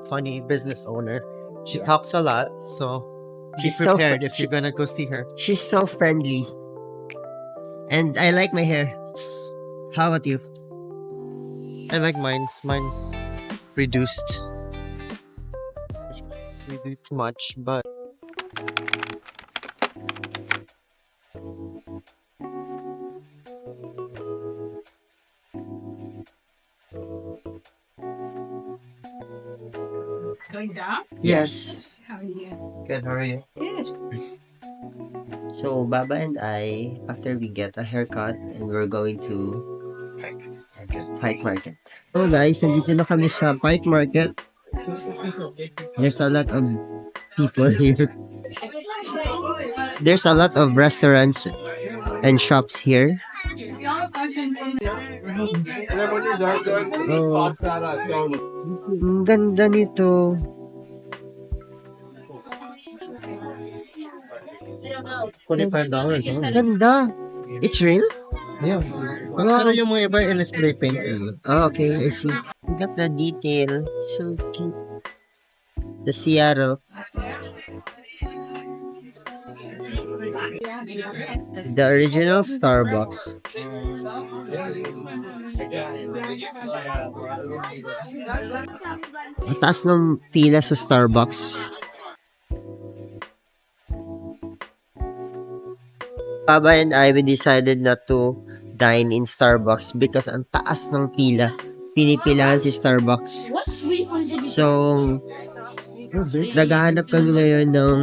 funny business owner. She talks a lot, so be She's so prepared if you're gonna go see her. she's so friendly. And I like my hair. How about you? I like mine's. Mine's reduced. Reduced much, but It's going down? Yes. How are you? good. How are you? Good. So Baba and I, after we get a haircut, and we're going to Pike Market. So guys, nandito na kami sa Pike Market. There's a lot of people here. There's a lot of restaurants and shops here. Oh, ang ganda nito. $25. Ganda. It's real? Yeah. Pero yung mga iba in spray paint. Oh, okay. I see. You got the detail. So cute. The Seattle. The original Starbucks. Ang taas ng pila sa Starbucks. Baba and I, we decided not to dine in Starbucks because ang taas ng pila. Pinipilahan si Starbucks. So, naghahanap kami ngayon ng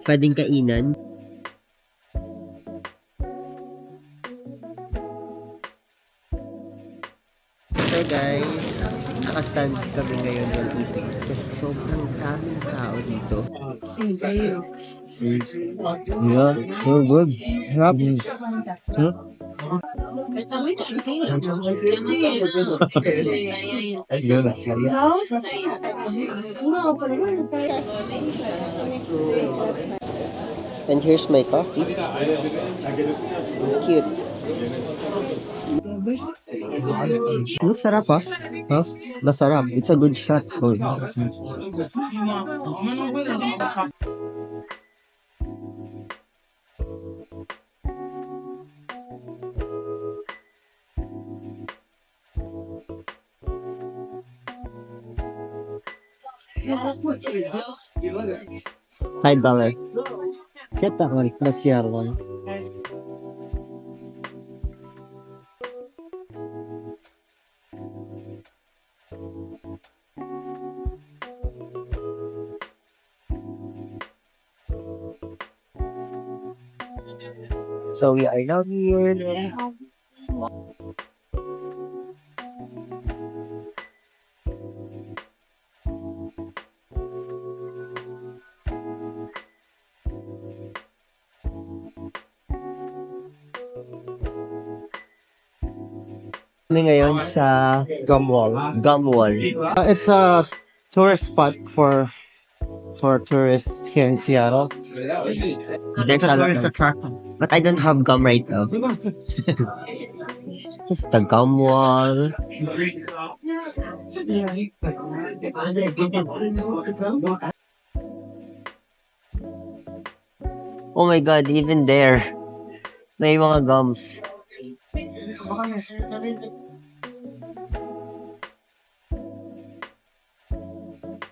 pwedeng kainan. So guys, nakastand kami ngayon ng eating kasi sobrang daming tao dito. Yeah, so good. Sarap. Huh? And here's my coffee. Cute. Sarap ah. Huh? Masarap. It's a good shot. Oh. $5. Get that one. Plus the other one. So we are now here. Kami ngayon sa Gumwall. Gumwall. It's a tourist spot for tourists here in Seattle. There's It's a a lot tourist of, attraction. but I don't have gum right now. Just the Gumwall. Oh my god, even there, may mga gums.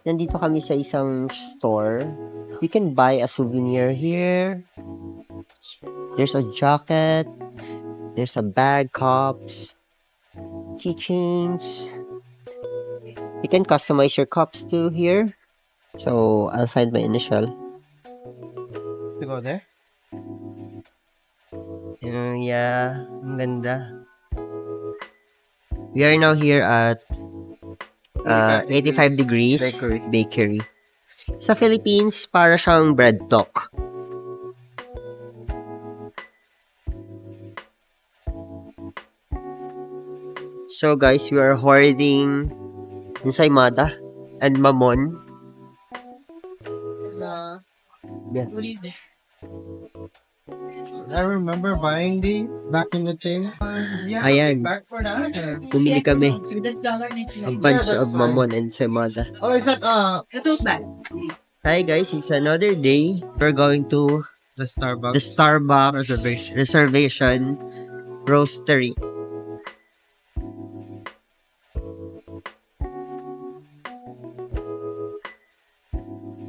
Nandito kami sa isang store. You can buy a souvenir here. There's a jacket. There's a bag, cups, keychains. You can customize your cups too here. So, I'll find my initial. To go there? Yeah, ang ganda. We are now here at 85 degrees bakery. Sa Philippines, para siyang bread talk. So guys, we are hoarding ensaymada and mamon. Yeah. I remember buying these back in the day. Ayan, Back for that? bumili kami. A bunch of Mamon and Semada. Oh, is that Hi guys, it's another day. We're going to the Starbucks? the Starbucks Reservation. Reservation Roastery.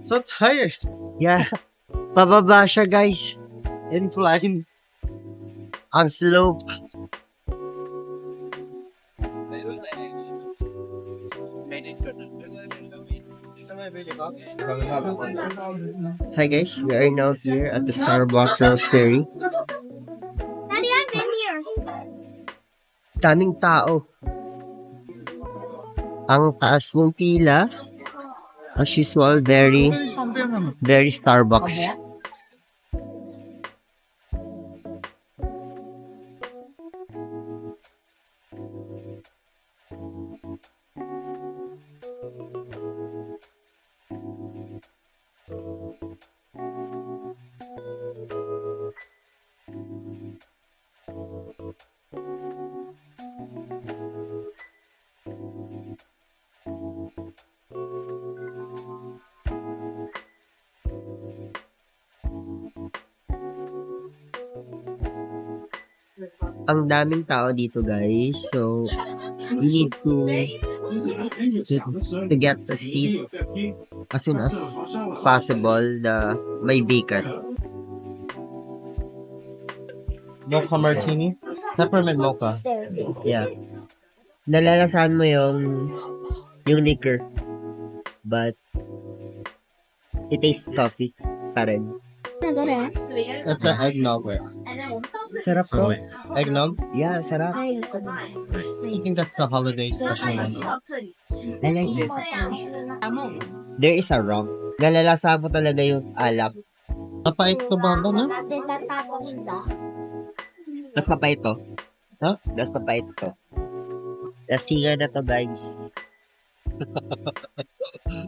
So tired. Yeah, pababa siya guys. Incline. Ang slope. Hi guys, we are now here at the Starbucks Roastery. Daddy, I've been here. Daming tao. Ang taas ng pila. As usual, very Starbucks. Ang daming tao dito guys. So, we need to get a seat as soon as possible the may vacant. Mocha martini? Peppermint mocha. Yeah. Nalalasahan mo yung liquor. But it tastes coffee pa rin. That's an eggnog. Sarap ko. Eggnog? Yeah, sarap. I think that's the holiday special one. I like this. There is a rum. Nalalasahan mo talaga yung alak. Napait to ba ba na? Mas mapait to. Huh? Mas mapait to. Lasingan na to guys.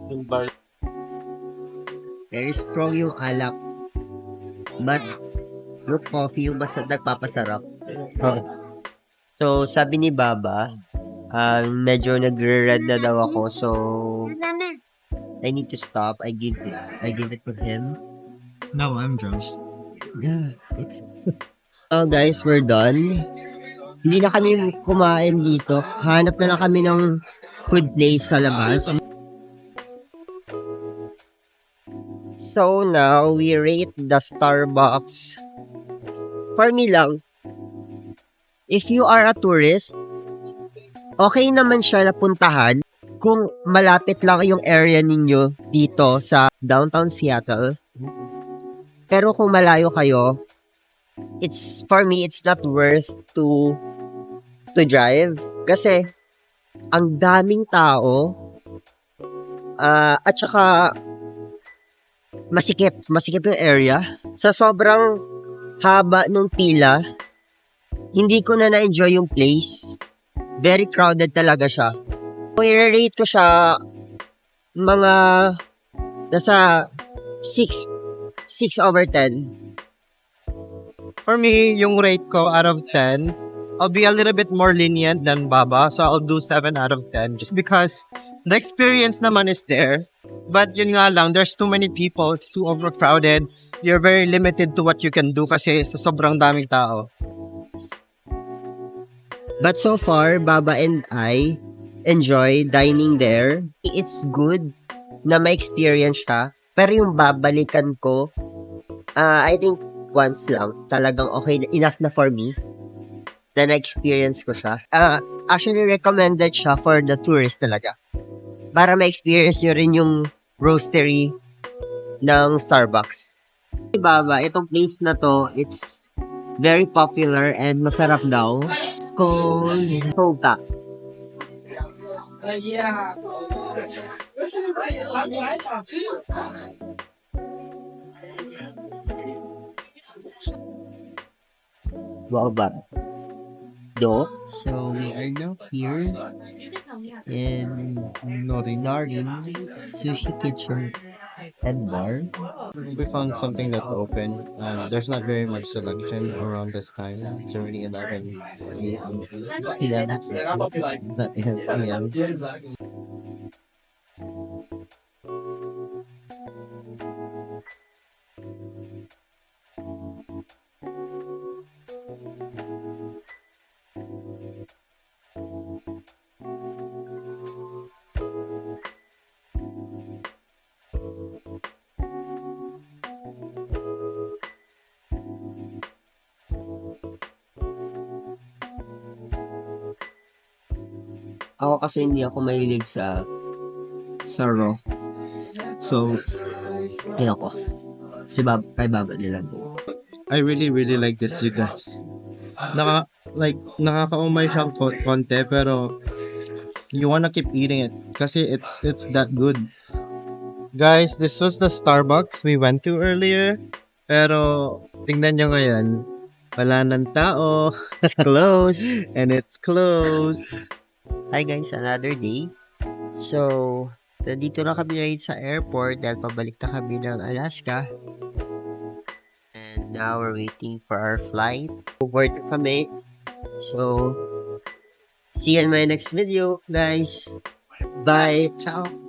Yung bar. Very strong yung alak. But yung coffee yung mas nagpapasarap. So, sabi ni Baba, medyo nagre-red na daw ako. So, I need to stop. I give it to him. No, I'm drunk. Yeah, it's... So guys, we're done. Hindi na kami kumain dito. Hanap na lang kami ng food place sa labas. So now, we rate the Starbucks. For me lang, if you are a tourist, okay naman siya na puntahan kung malapit lang yung area ninyo dito sa downtown Seattle. Pero kung malayo kayo, for me, it's not worth to drive. Kasi, ang daming tao, at saka, masikip yung area. Sa sobrang haba nung pila, hindi ko na na-enjoy yung place. Very crowded talaga siya. So, i-rate ko siya mga nasa 6/10. For me, yung rate ko out of 10, I'll be a little bit more lenient than Baba. So I'll do 7 out of 10 just because the experience naman is there. But yun nga lang, there's too many people. It's too overcrowded. You're very limited to what you can do kasi sa sobrang daming tao. But so far, Baba and I enjoy dining there. It's good na ma-experience siya. Pero yung babalikan ko, I think once lang. Talagang okay na, enough na for me na na-experience ko siya. Actually, recommended siya for the tourist talaga. Para ma-experience nyo rin yung roastery ng Starbucks. Baba, itong place na to, it's very popular and masarap daw. It's called Hoga. Baba. So we are now here in Norin Sushi Kitchen. Head bar. We found something that's open. There's not very much selection around this time. It's already 11 p.m. Yeah. Not p.m. Ako kasi hindi ako mahilig sa raw. So, ayun ko. Kay Baba nila. I really like this, you guys. Nakakaumay siyang konti, pero you wanna keep eating it kasi it's that good. Guys, this was the Starbucks we went to earlier. Pero tingnan nyo ngayon, wala ng tao. It's close. And it's closed. Hi guys, another day. So, nandito na kami ngayon sa airport dahil pabalik na kami ng Alaska. And now we're waiting for our flight. Board na kami. So, see you in my next video, guys. Bye. Ciao.